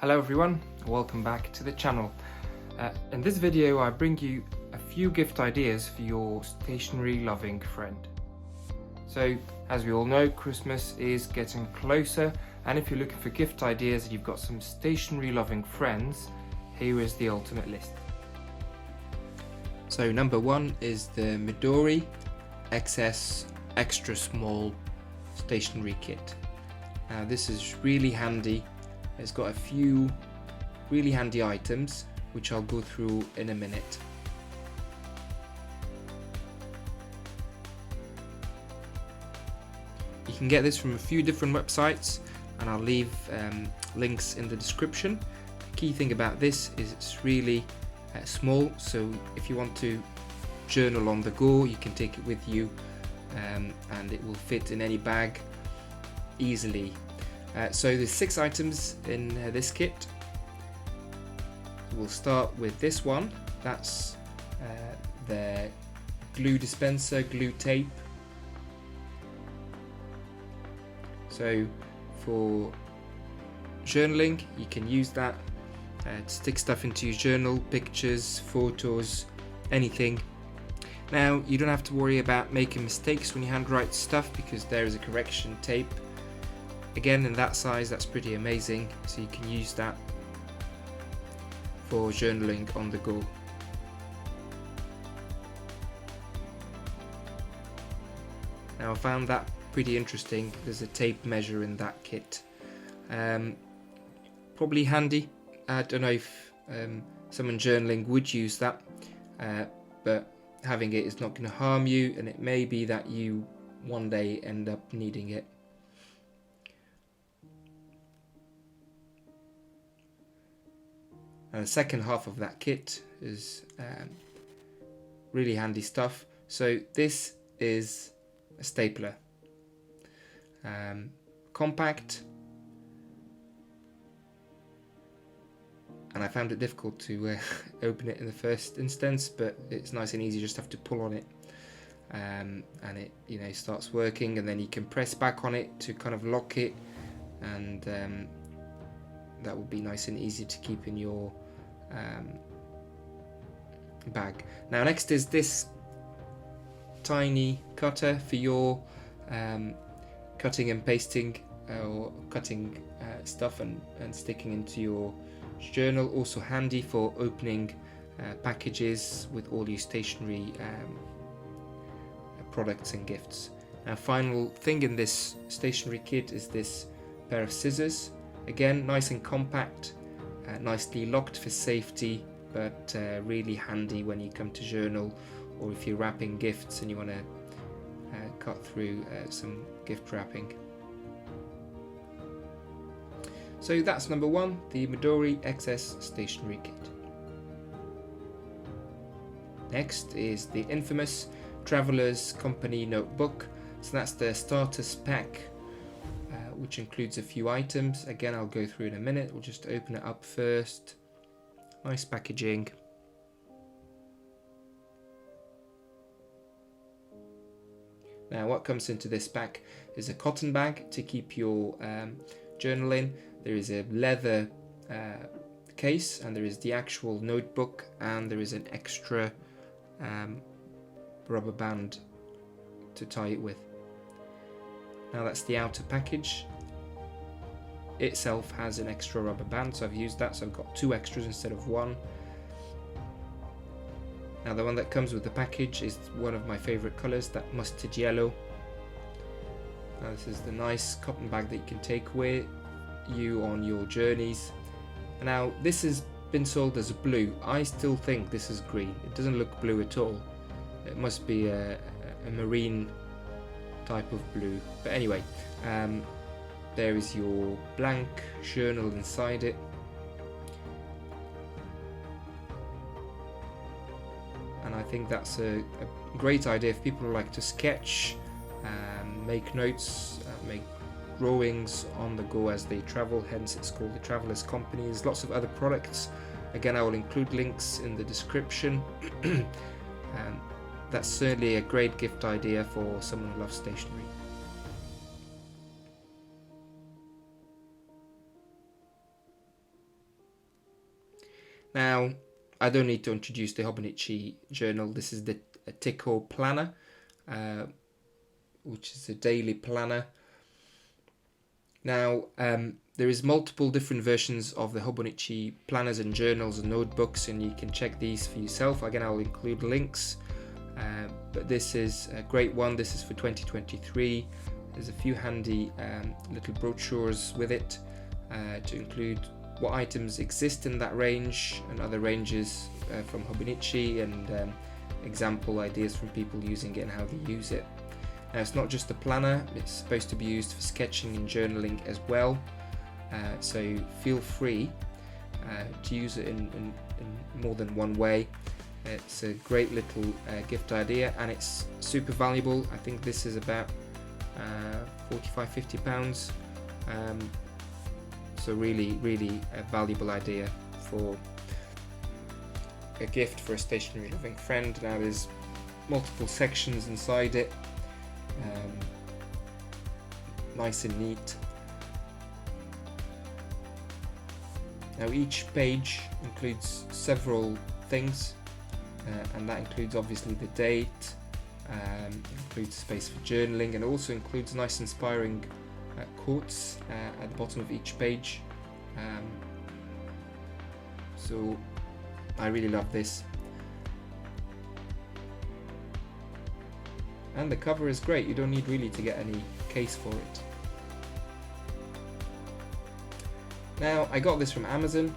Hello everyone, welcome back to the channel. In this video I bring you a few gift ideas for your stationery loving friend. So as we all know, Christmas is getting closer, and if you're looking for gift ideas and you've got some stationery loving friends, here is the ultimate list. So number one is the Midori XS Extra Small Stationery Kit. Now this is really handy. It's got a few really handy items which I'll go through in a minute. You can get this from a few different websites, and I'll leave links in the description. The key thing about this is it's really small, so if you want to journal on the go, you can take it with you, and it will fit in any bag easily. So there's 6 items in this kit. We'll start with this one. That's the glue dispenser, glue tape. So for journaling, you can use that to stick stuff into your journal, pictures, photos, anything. Now you don't have to worry about making mistakes when you handwrite stuff because there is a correction tape. Again, in that size, that's pretty amazing, so you can use that for journaling on the go. Now I found that pretty interesting. There's a tape measure in that kit. Probably handy. I don't know if someone journaling would use that, but having it is not going to harm you, and it may be that you one day end up needing it. And the second half of that kit is really handy stuff. So this is a stapler, compact, and I found it difficult to open it in the first instance, but it's nice and easy. You just have to pull on it, and it starts working, and then you can press back on it to kind of lock it, and that will be nice and easy to keep in your bag. Now next is this tiny cutter for your cutting and pasting, or cutting stuff and sticking into your journal. Also handy for opening packages with all your stationery products and gifts. Now final thing in this stationery kit is this pair of scissors. Again, nice and compact, nicely locked for safety, but really handy when you come to journal, or if you're wrapping gifts and you want to cut through some gift wrapping. So that's number one, the Midori XS Stationery Kit. Next is the infamous Traveler's Company Notebook. So that's the starters pack, which includes a few items. Again, I'll go through in a minute. We'll just open it up first. Nice packaging. Now what comes into this pack is a cotton bag to keep your journal in. There is a leather case, and there is the actual notebook, and there is an extra rubber band to tie it with. Now that's the outer package. Itself has an extra rubber band, so I've used that, so I've got 2 extras instead of 1. Now the one that comes with the package is one of my favourite colours, that mustard yellow. Now this is the nice cotton bag that you can take with you on your journeys. Now this has been sold as a blue. I still think this is green. It doesn't look blue at all. It must be a marine type of blue, but anyway, there is your blank journal inside it, and I think that's a great idea if people like to sketch, make notes, make drawings on the go as they travel, hence it's called the Traveler's Company. There's lots of other products. Again, I will include links in the description. That's certainly a great gift idea for someone who loves stationery. Now, I don't need to introduce the Hobonichi journal. This is the Techo Planner, which is a daily planner. Now, there is multiple different versions of the Hobonichi planners and journals and notebooks, and you can check these for yourself. Again, I'll include links, but this is a great one. This is for 2023. There's a few handy little brochures with it to include what items exist in that range and other ranges from Hobonichi, and example ideas from people using it and how they use it. Now, it's not just a planner, it's supposed to be used for sketching and journaling as well, so feel free to use it in more than one way. It's a great little gift idea, and it's super valuable. I think this is about £45–50, so really a valuable idea for a gift for a stationery loving friend. Now, there's multiple sections inside it, nice and neat. Now, each page includes several things, and that includes obviously the date, includes space for journaling, and also includes nice inspiring quotes at the bottom of each page. So I really love this, and the cover is great. You don't need really to get any case for it. Now, I got this from Amazon.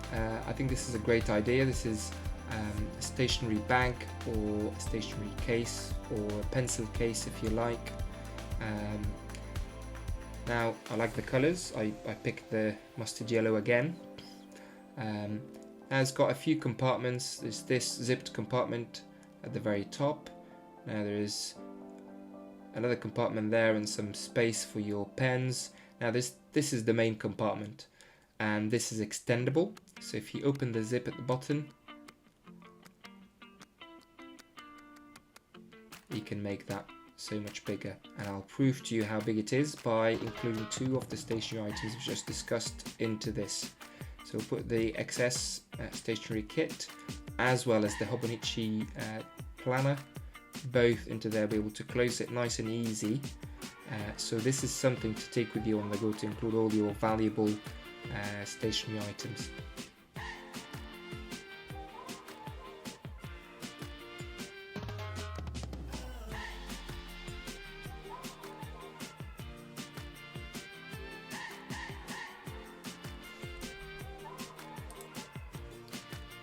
I think this is a great idea. This is a stationery bag or a stationery case or a pencil case if you like. Now, I like the colours. I picked the mustard yellow again. Now, it's got a few compartments. There's this zipped compartment at the very top. Now, there is another compartment there and some space for your pens. Now, this is the main compartment, and this is extendable. So if you open the zip at the bottom, you can make that so much bigger, and I'll prove to you how big it is by including two of the stationery items we've just discussed into this. So we'll put the XS Stationery Kit as well as the Hobonichi Planner both into there. Be able to close it nice and easy. So this is something to take with you on the go to include all your valuable stationery items.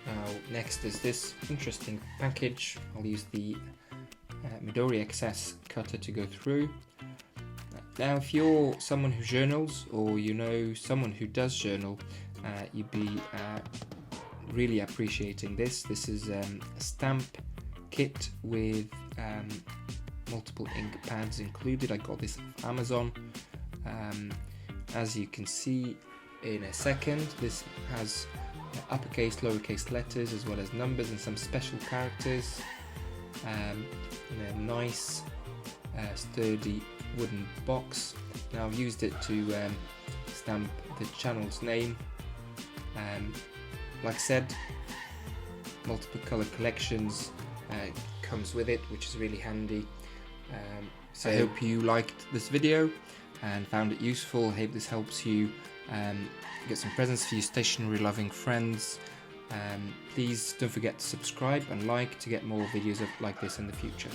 Now, next is this interesting package. I'll use the Midori XS cutter to go through. Now, if you're someone who journals, or you know someone who does journal, you'd be really appreciating this. This is a stamp kit with multiple ink pads included. I got this off Amazon. As you can see in a second, this has uppercase, lowercase letters, as well as numbers and some special characters. In a nice sturdy wooden box. Now, I've used it to stamp the channel's name. Like I said, multiple color collections comes with it, which is really handy. So I hope you liked this video and found it useful. I hope this helps you get some presents for your stationery loving friends. Please don't forget to subscribe and like to get more videos like this in the future.